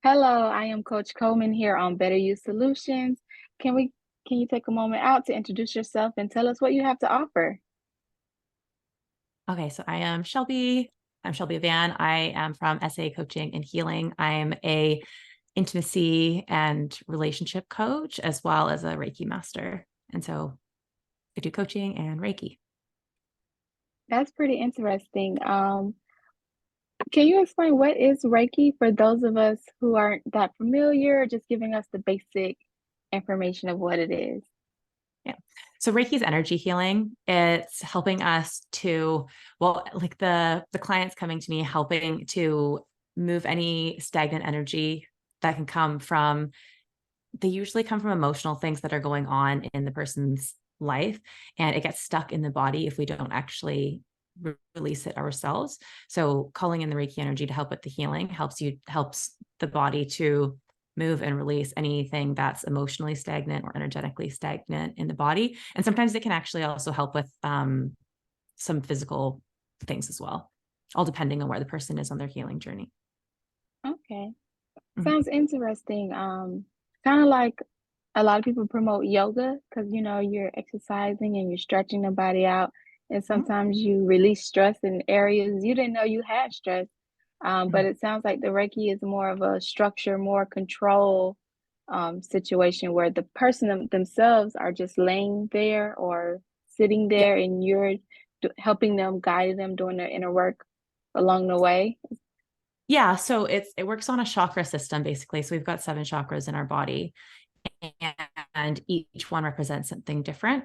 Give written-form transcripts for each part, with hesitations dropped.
Hello, I am Coach Coleman here on Better Use Solutions. Can we can you take a moment out to introduce yourself and tell us what you have to offer? Okay, so I am Shelby. I'm Shelby Avann. I am from SA Coaching and Healing. I'm a intimacy and relationship coach as well as a Reiki master. And so I do coaching and Reiki. That's pretty interesting. Can you explain what is Reiki for those of us who aren't that familiar, just giving us the basic information of what it is? Yeah. So Reiki is energy healing. It's helping us to, well, like the clients coming to me, helping to move any stagnant energy that can come from, they usually come from emotional things that are going on in the person's life, and it gets stuck in the body if we don't actually release it ourselves. So calling in the Reiki energy to help with the healing helps the body to move and release anything that's emotionally stagnant or energetically stagnant in the body. And sometimes it can actually also help with some physical things as well, all depending on where the person is on their healing journey. Okay. Mhm. Sounds interesting. Kind of like a lot of people promote yoga because you're exercising and you're stretching the body out, and Mhm. sometimes you release stress in areas you didn't know you had stress. But Mhm. it sounds like the Reiki is more of a structure, more control situation where the person themselves are just laying there or sitting Yeah. there, and you're helping them, guiding them, doing their inner work along the way. Yeah, so it works on a chakra system basically. So we've got seven chakras in our body, and each one represents something different.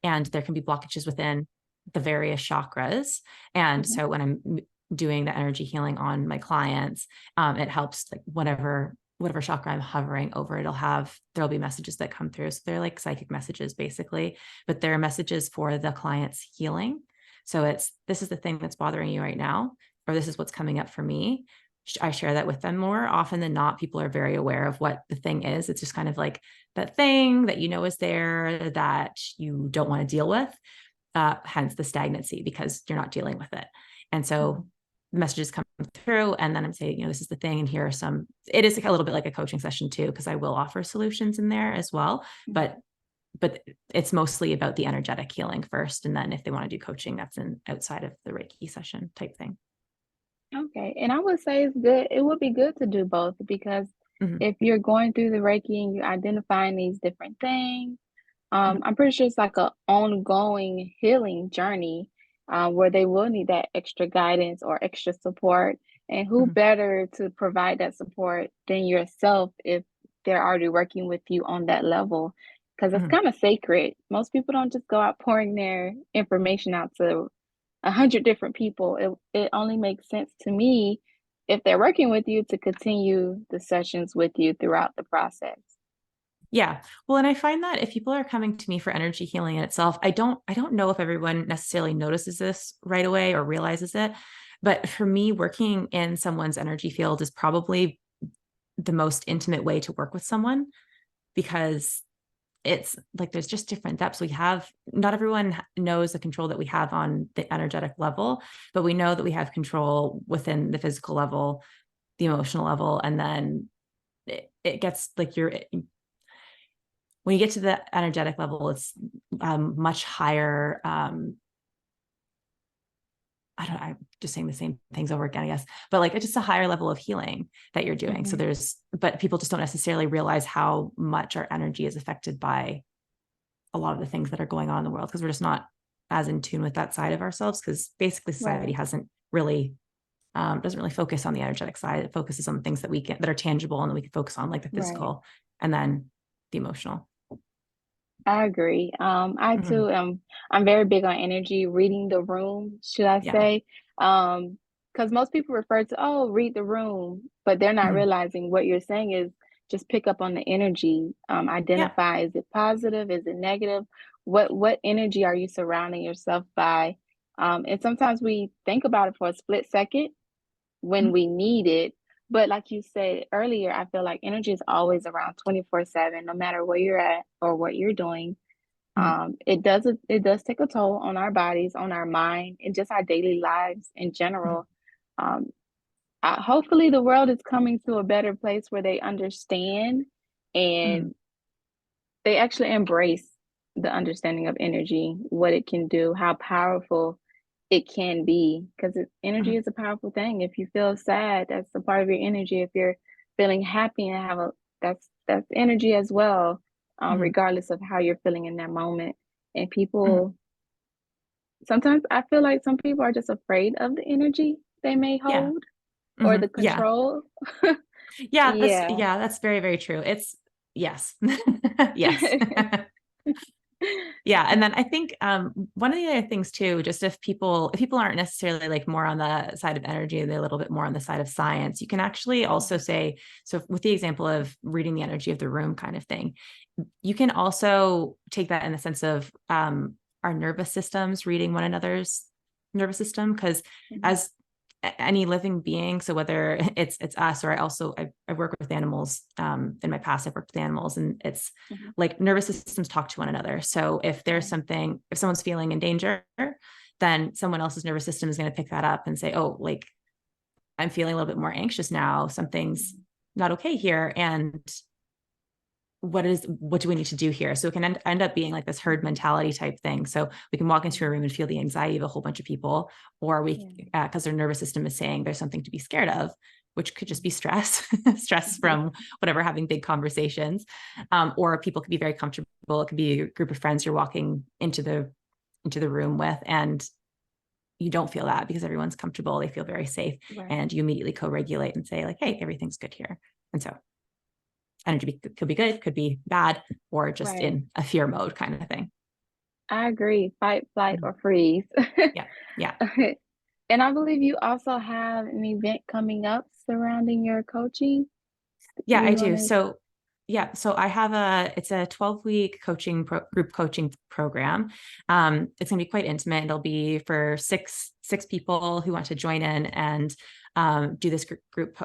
And there can be blockages within the various chakras. And Mhm. so when I'm doing the energy healing on my clients, it helps like whatever chakra I'm hovering over, there'll be messages that come through. So they're like psychic messages basically, but they're messages for the client's healing. So this is the thing that's bothering you right now, or this is what's coming up for me. I share that with them. More often than not, people are very aware of what the thing is. It's just kind of like that thing that you know is there that you don't want to deal with, hence the stagnancy because you're not dealing with it. And so Mhm. messages come through, and then I'm saying, this is the thing, and here are some. It is like a little bit like a coaching session too, because I will offer solutions in there as well. Mhm. But it's mostly about the energetic healing first, and then if they want to do coaching, that's an outside of the Reiki session type thing. Okay, and I would say it's good. It would be good to do both because Mhm. if you're going through the Reiki and you're identifying these different things, Mhm. I'm pretty sure it's like a ongoing healing journey, where they will need that extra guidance or extra support. And who Mhm. better to provide that support than yourself if they're already working with you on that level? Because it's Mhm. kind of sacred. Most people don't just go out pouring their information out to 100 different people. It only makes sense to me if they're working with you to continue the sessions with you throughout the process. Yeah. Well, and I find that if people are coming to me for energy healing in itself, I don't know if everyone necessarily notices this right away or realizes it. But for me, working in someone's energy field is probably the most intimate way to work with someone, because it's like there's just different depths. Not everyone knows the control that we have on the energetic level, but we know that we have control within the physical level, the emotional level, and then it gets like when you get to the energetic level, it's much higher. I'm just saying the same things over again, I guess, but like it's just a higher level of healing that you're doing. Mhm. But people just don't necessarily realize how much our energy is affected by a lot of the things that are going on in the world, because we're just not as in tune with that side of ourselves. Because basically, society Right. hasn't really doesn't really focus on the energetic side. It focuses on things that are tangible and that we can focus on, like the Right. physical, and then the emotional. I agree. I Mhm. too am. I'm very big on energy, reading the room, should I Yeah. say? Because most people refer to, oh, read the room, but they're not Mhm. realizing what you're saying is just pick up on the energy. Yeah. Identify, is it positive? Is it negative? What energy are you surrounding yourself by? And sometimes we think about it for a split second when Mhm. we need it. But like you said earlier, I feel like energy is always around 24/7, no matter where you're at or what you're doing. Mhm. It does take a toll on our bodies, on our mind, and just our daily lives in Mhm. general. Um, hopefully the world is coming to a better place where they understand Mhm. and they actually embrace the understanding of energy, what it can do, how powerful it can be. Because energy Mhm. is a powerful thing. If you feel sad, that's a part of your energy. If you're feeling happy and have a that's energy as well, Mhm. regardless of how you're feeling in that moment. And Mhm. people sometimes I feel like some people are just afraid of the energy they may Yeah. hold or the Yeah. control. Yeah. Yeah, that's very, very true. It's yes. Yes. Yeah. And then I think one of the other things too, just if people aren't necessarily like more on the side of energy, they're a little bit more on the side of science, you can actually also say, so with the example of reading the energy of the room kind of thing, you can also take that in the sense of our nervous systems reading one another's nervous system, because Mhm. as any living being, so whether it's us, or I work with animals, in my past I've worked with animals, and it's Mhm. like nervous systems talk to one another. So if there's Right. something, if someone's feeling in danger, then someone else's nervous system is going to pick that up and say, oh, like I'm feeling a little bit more anxious now, something's Mhm. not okay here, and what do we need to do here? So it can end up being like this herd Mhm. mentality type thing. So we can walk into a Right. room and feel the anxiety of a whole bunch of people, or we, Yeah. because their nervous system is saying there's something to be scared of, which could just be Mhm. stress, stress Mhm. from whatever, having big conversations. Or people could be very comfortable. It could be a group of friends you're walking into the room with, and you don't feel that because everyone's comfortable. They feel very safe, Right. and you immediately co-regulate and say like, hey, everything's good here. And so energy could be good, could be bad, or just Right. in a fear mode kind of thing. I agree. Fight, flight, Mhm. or freeze. Yeah. Yeah. And I believe you also have an event coming up surrounding your coaching. Yeah, Do I you do. want to? So yeah, so I have it's a 12-week group coaching program. It's going to be quite intimate. It'll be for six people who want to join in and do this group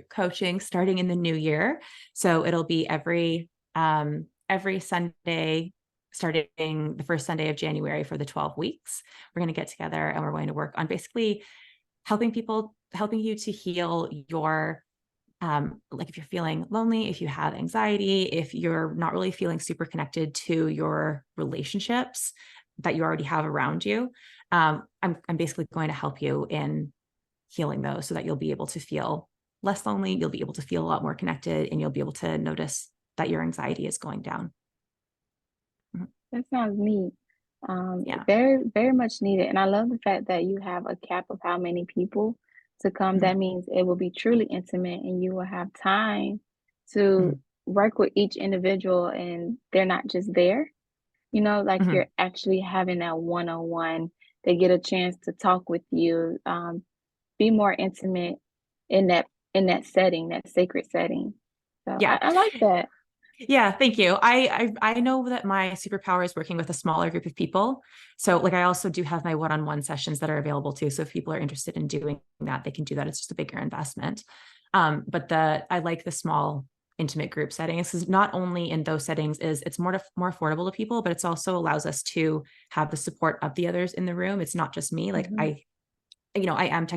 coaching starting in the new year. So it'll be every Sunday, starting the first Sunday of January for the 12 weeks. We're going to get together and we're going to work on basically helping you to heal your like if you're feeling lonely, if you have anxiety, if you're not really feeling super connected to your relationships that you already have around you, I'm basically going to help you in healing those so that you'll be able to feel less lonely. You'll be able to feel a lot more connected, and you'll be able to notice that your anxiety is going down. Mhm. That sounds neat. Yeah. Very, very much needed. And I love the fact that you have a cap of how many people to come. Mhm. That means it will be truly intimate and you will have time to Mhm. work with each individual and they're not just there. Like Mhm. you're actually having that one-on-one. They get a chance to talk with you, be more intimate in that setting, that sacred setting. So I, Yeah. I like that. Yeah, thank you. I know that my superpower is working with a smaller group of people. So like I also do have my one-on-one sessions that are available too. So if people are interested in doing that, they can do that. It's just a bigger investment. But I like the small intimate group settings, because not only in those settings is it's more affordable to people, but it's also allows us to have the support of the others in the room. It's not just me. Like Mhm. I am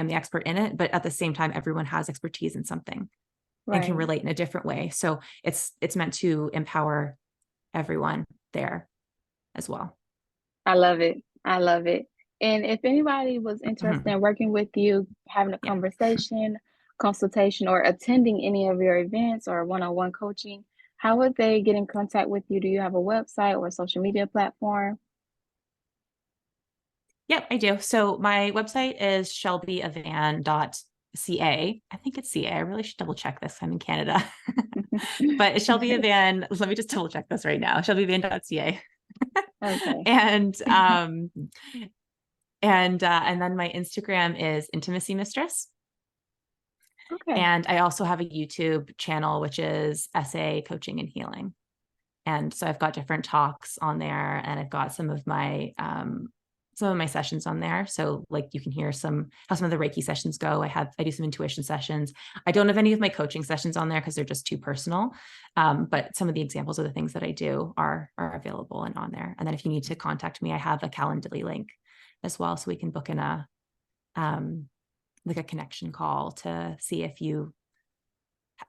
the expert in it, but at the same time, everyone has expertise in something and can Right. relate in a different way. So it's meant to empower everyone there as well. I love it. I love it. And if anybody was interested Mhm. in working with you, having a Yeah. conversation, consultation, or attending any of your events or one-on-one coaching, how would they get in contact with you? Do you have a website or a social media platform? Yep, I do. So my website is shelbyavann.ca. I think it's CA. I really should double check this. I'm in Canada. But it's Shelby Avann. Let me just double check this right now. Shelbyavann.ca. Okay. And and then my Instagram is Intimacy Mistress. Okay. And I also have a YouTube channel, which is SA Coaching and Healing. And so I've got different talks on there, and I've got some of my sessions on there. So like you can hear how some of the Reiki sessions go. I do some intuition sessions. I don't have any of my coaching sessions on there because they're just too personal. But some of the examples of the things that I do are available and on there. And then if you need to contact me, I have a Calendly link as well, so we can book in um, like a connection call to see if you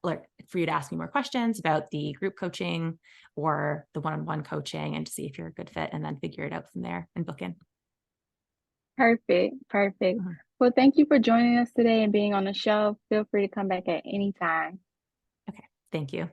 like for you to ask me more questions about the group coaching or the one-on-one coaching and to see if you're a good fit and then figure it out from there and book in. Perfect. Perfect. Mhm. Well, thank you for joining us today and being on the show. Feel free to come back at any time. Okay. Thank you.